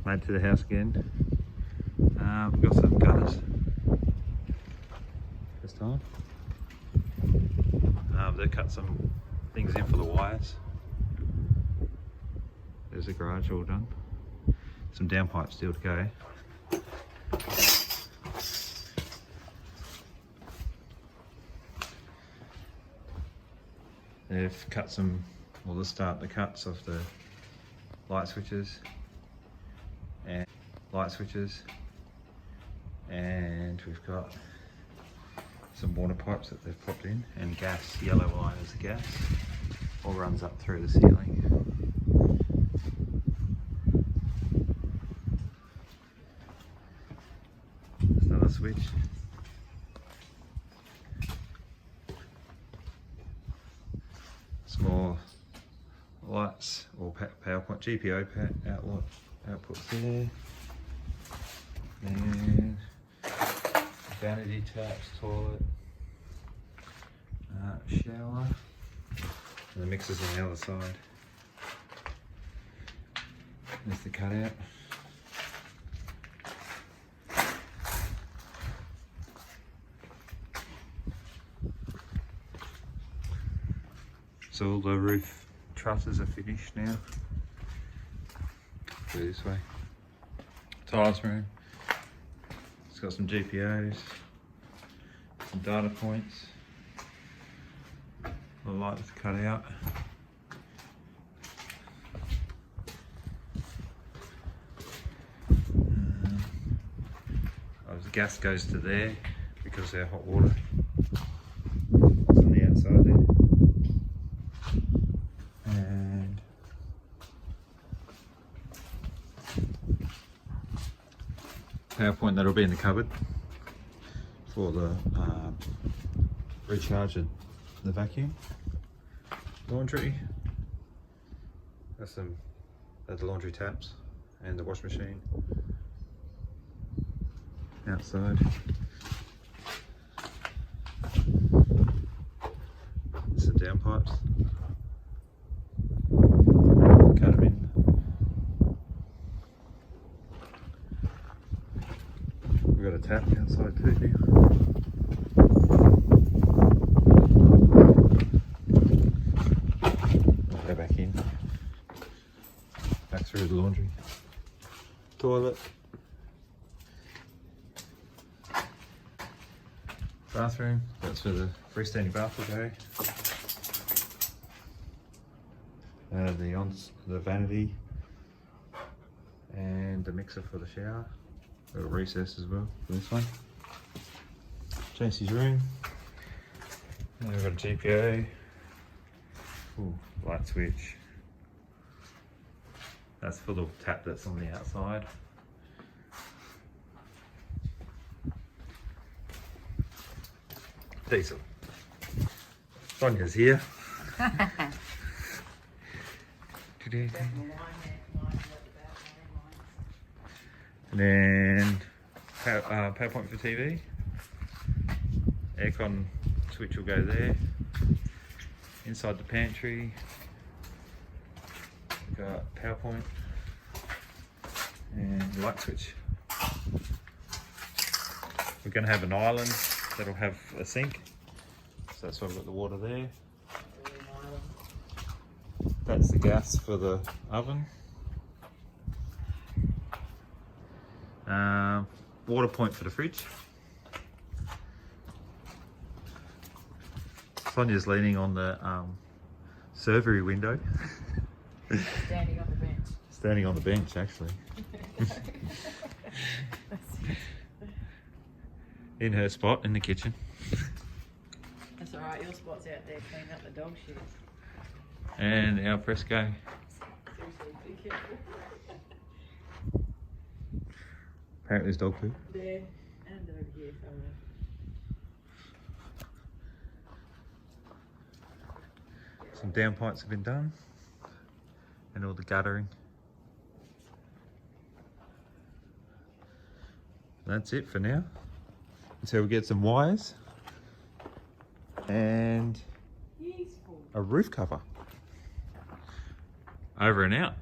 made to the house again. We've got some gutters this time. They cut some things in for the wires. There's the garage all done. Some downpipes still to go. They've cut some, well, they'll start the cuts of the light switches and we've got some water pipes that they've popped in, and gas, yellow wires of gas, all runs up through the ceiling. There's another switch. Some more lights or power point, GPO output there, and vanity taps, toilet, shower, and the mixer's on the other side. There's the cutout. So all the roof trusses are finished now. Go this way. Tiles room. It's got some GPOs, some data points. The light is cut out. The gas goes to there because our hot water is on the outside there. And power point that'll be in the cupboard for the recharge of the vacuum. Laundry. That's the laundry taps and the wash machine outside. Some downpipes. Cut them in. We've got a tap outside too here. Go back in. Back through the laundry. Toilet. Bathroom. That's where the freestanding bath will go. The vanity and the mixer for the shower. A little recess as well for this one. Chancy's room. And we've got a GPO. Ooh, light switch. That's for the tap that's on the outside. Diesel. Sonia's here. And then power point for TV. Aircon switch will go there. Inside the pantry, we've got power point and light switch. We're going to have an island that'll have a sink, so that's why we've got the water there. That's the gas for the oven. Water point for the fridge. Sonia's leaning on the servery window. Standing on the bench. Standing on the bench, actually. In her spot in the kitchen. That's alright, your spot's out there cleaning up the dog shit. And our Fresco. Seriously, be careful. Apparently there's dog food. There, and over here somewhere. Some downpipes have been done. And all the guttering. That's it for now. So we'll get some wires and a roof cover. Over and out.